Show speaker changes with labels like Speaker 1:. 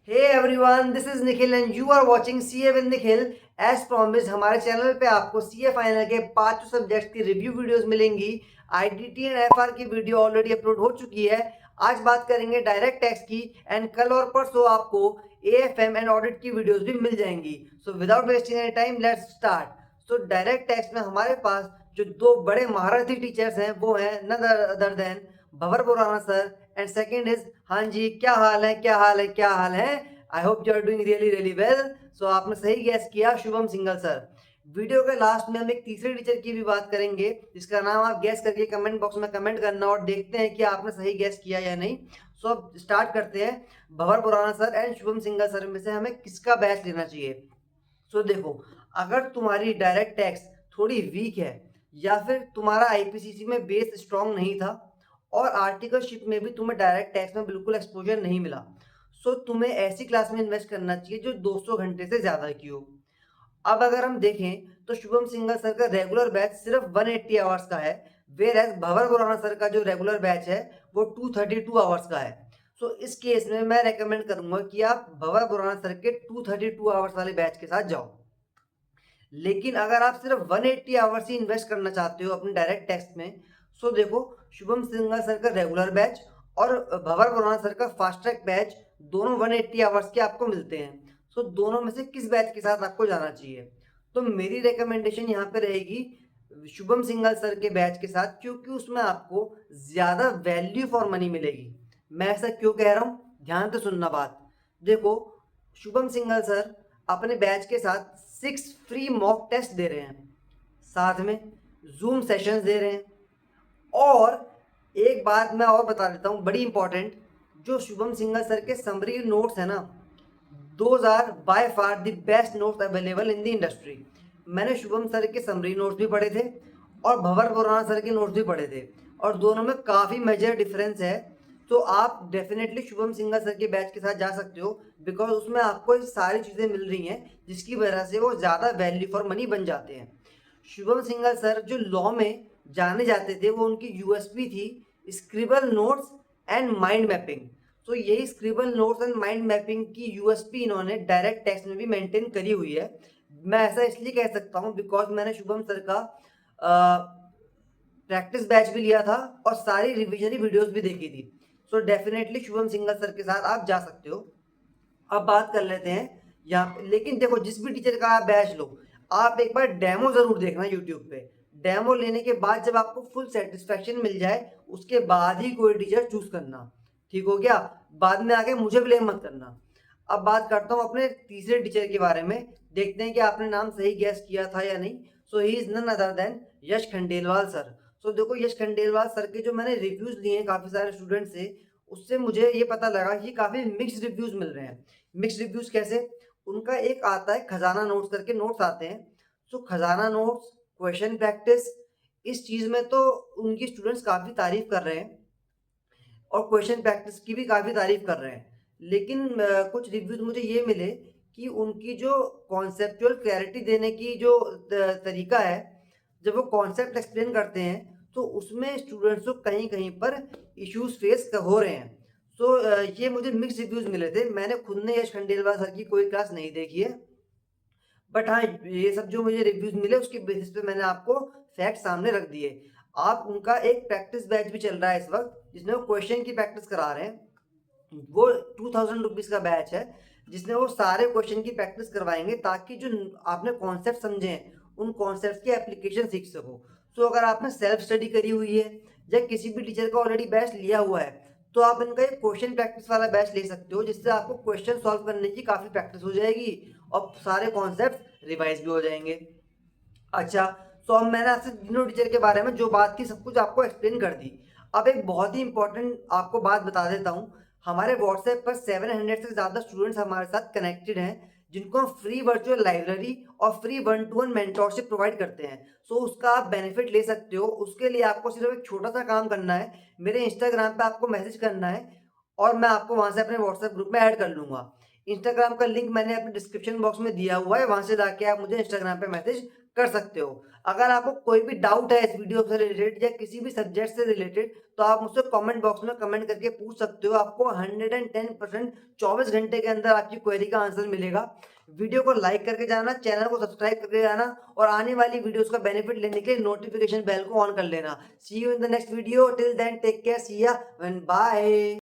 Speaker 1: Hey everyone, this is Nikhil and you are watching CA with Nikhil. As promised हमारे channel पे आपको CA final के 5 subjects की review videos मिलेंगी। आईडीटी एंड एफआर की वीडियो ऑलरेडी अपलोड हो चुकी है। आज बात करेंगे डायरेक्ट टैक्स की एंड कल और परसों आपको एएफएम एंड ऑडिट की वीडियोस भी मिल जाएंगी। So without wasting any time let's start. So direct tax में हमारे पास जो दो बड़े महारथी टीचर्स हैं वो हैं none other than Bhanwar बुराना sir and second is हाँ जी, क्या हाल है, क्या हाल है, क्या हाल है। I hope you are doing really really well. So आपने सही गैस किया, शुभम सिंगल सर। वीडियो के लास्ट में हम एक तीसरे टीचर की भी बात करेंगे जिसका नाम आप गैस करके कमेंट बॉक्स में कमेंट करना और देखते हैं कि आपने सही गैस किया या नहीं। सो अब स्टार्ट करते हैं। Bhawar बुराना sir and Shubham single sir में से हमें किसका बैच लेना चाहिए। सो देखो, अगर तुम्हारी डायरेक्ट टैक्स थोड़ी वीक है या फिर तुम्हारा आईपीसीसी में बेस स्ट्रांग नहीं था और आर्टिकलशिप में भी तुम्हें डायरेक्ट टैक्स में बिल्कुल एक्सपोजर नहीं मिला, सो तुम्हें ऐसी क्लास में इन्वेस्ट करना चाहिए जो 200 घंटे से ज़्यादा की हो। अब अगर हम देखें तो शुभम सिंगल सर का रेगुलर बैच सिर्फ 180 आवर्स का है, where as Bhanwar Khurana sir का जो रेगुलर बैच है वो 232 आवर्स का है। सो इस केस में मैं रेकमेंड करूंगा कि आप भवर खुराना सर के 232 आवर्स वाले बैच के साथ जाओ। लेकिन अगर आप सिर्फ 180 आवर्स ही इन्वेस्ट करना चाहते हो अपने डायरेक्ट टैक्स में, सो देखो, शुभम सिंघल सर का रेगुलर बैच और भवर बुराना सर का फास्ट ट्रैक बैच दोनों 180 आवर्स के आपको मिलते हैं। सो दोनों में से किस बैच के साथ आपको जाना चाहिए, तो मेरी रिकमेंडेशन यहाँ पे रहेगी शुभम सिंघल सर के बैच के साथ, क्योंकि उसमें आपको ज़्यादा वैल्यू फॉर मनी मिलेगी। मैं ऐसा क्यों कह रहा हूँ, ध्यान से सुनना बात। देखो, शुभम सिंघल सर अपने बैच के साथ 6 फ्री मॉक टेस्ट दे रहे हैं, साथ में जूम सेशंस दे रहे हैं। और एक बात मैं और बता देता हूँ बड़ी इंपॉर्टेंट, जो शुभम सिंघल सर के समरी नोट्स है ना, those are by far the best notes available in the industry. मैंने शुभम सर के समरी नोट्स भी पढ़े थे और भंवर बुराना सर के नोट्स भी पढ़े थे और दोनों में काफ़ी मेजर डिफरेंस है। तो आप डेफिनेटली शुभम सिंघल सर के बैच के साथ जा सकते हो, बिकॉज उसमें आपको सारी चीज़ें मिल रही हैं जिसकी वजह से वो ज़्यादा वैल्यू फॉर मनी बन जाते हैं। शुभम सिंघल सर जो लॉ में जाने जाते थे वो उनकी यूएसपी थी scribble notes and mind mapping. तो यही scribble notes and mind mapping की यूएसपी इन्होंने डायरेक्ट टेक्स्ट में भी मेंटेन करी हुई है। मैं ऐसा इसलिए कह सकता हूँ बिकॉज मैंने शुभम सर का प्रैक्टिस बैच भी लिया था और सारी रिविजनरी वीडियोस भी देखी थी। So definitely Shubham single sir के साथ आप जा सकते हो। अब बात कर लेते हैं यहाँ पे, लेकिन देखो जिस भी टीचर का आप बैच लो, आप एक बार डेमो जरूर देखना यूट्यूब पे। डेमो लेने के बाद जब आपको फुल सेटिस्फेक्शन मिल जाए उसके बाद ही कोई टीचर चूज करना, ठीक हो गया। बाद में आके मुझे ब्लेम मत करना। अब बात करता हूँ अपने तीसरे टीचर के बारे में, देखते हैं कि आपने नाम सही गैस किया था या नहीं। So he is none other than Yash Khandelwal sir. So देखो, यश खंडेलवाल सर के जो मैंने रिव्यूज लिए हैं काफी सारे स्टूडेंट से, उससे मुझे ये पता लगा कि काफी मिक्स्ड रिव्यूज मिल रहे हैं। मिक्स्ड रिव्यूज कैसे, उनका एक आता है खजाना नोट्स करके नोट्स आते हैं। सो खजाना नोट्स, क्वेश्चन प्रैक्टिस, इस चीज में तो उनकी स्टूडेंट्स काफी तारीफ कर रहे हैं और क्वेश्चन प्रैक्टिस की भी काफ़ी तारीफ कर रहे हैं। लेकिन कुछ रिव्यूज मुझे ये मिले कि उनकी जो कॉन्सेप्चुअल क्लैरिटी देने की जो तरीका है, जब वो कॉन्सेप्ट एक्सप्लेन करते हैं तो उसमें स्टूडेंट्स को कहीं कहीं पर इश्यूज फेस हो रहे हैं। सो ये मुझे मिक्स रिव्यूज मिले थे। मैंने खुद ने यश खंडेलवाल सर की कोई क्लास नहीं देखी है, बट हाँ, ये सब जो मुझे रिव्यूज मिले उसके बेसिस पे मैंने आपको फैक्ट सामने रख दिए। आप उनका एक प्रैक्टिस बैच भी चल रहा है इस वक्त जिसमें वो क्वेश्चन की प्रैक्टिस करा रहे हैं। वो 2000 रुपीज़ का बैच है जिसमें वो सारे क्वेश्चन की प्रैक्टिस करवाएंगे ताकि जो आपने कॉन्सेप्ट समझे हैं उन कॉन्सेप्ट की एप्लीकेशन सीख सको। सो अगर आपने सेल्फ स्टडी करी हुई है या किसी भी टीचर का ऑलरेडी बैच लिया हुआ है तो आप इनका एक क्वेश्चन प्रैक्टिस वाला बैच ले सकते हो, जिससे आपको क्वेश्चन सॉल्व करने की काफ़ी प्रैक्टिस हो जाएगी और सारे कॉन्सेप्ट रिवाइज भी हो जाएंगे। अच्छा, तो अब मैंने आपसे तीनों टीचर के बारे में जो बात की सब कुछ आपको एक्सप्लेन कर दी। अब एक बहुत ही इंपॉर्टेंट आपको बात बता देता हूँ। हमारे व्हाट्सएप पर 700 से ज़्यादा स्टूडेंट्स हमारे साथ कनेक्टेड हैं जिनको हम फ्री वर्चुअल लाइब्रेरी और फ्री 1-to-1 मेंटोरशिप प्रोवाइड करते हैं। सो उसका आप बेनिफिट ले सकते हो। उसके लिए आपको सिर्फ एक छोटा सा काम करना है, मेरे इंस्टाग्राम पे आपको मैसेज करना है और मैं आपको वहाँ से अपने व्हाट्सएप ग्रुप में ऐड कर लूँगा। इंस्टाग्राम का लिंक मैंने अपने डिस्क्रिप्शन बॉक्स में दिया हुआ है, वहाँ से जाके आप मुझे इंस्टाग्राम पे मैसेज कर सकते हो। अगर आपको कोई भी डाउट है इस वीडियो से रिलेटेड या किसी भी सब्जेक्ट से रिलेटेड, तो आप मुझसे कमेंट बॉक्स में कमेंट करके पूछ सकते हो। आपको 110% 24 घंटे के अंदर आपकी क्वेरी का आंसर मिलेगा। वीडियो को लाइक करके जाना, चैनल को सब्सक्राइब करके जाना और आने वाली वीडियोस का बेनिफिट लेने के लिए नोटिफिकेशन बेल को ऑन कर लेना। See you in the next video, till then take care, see ya and bye.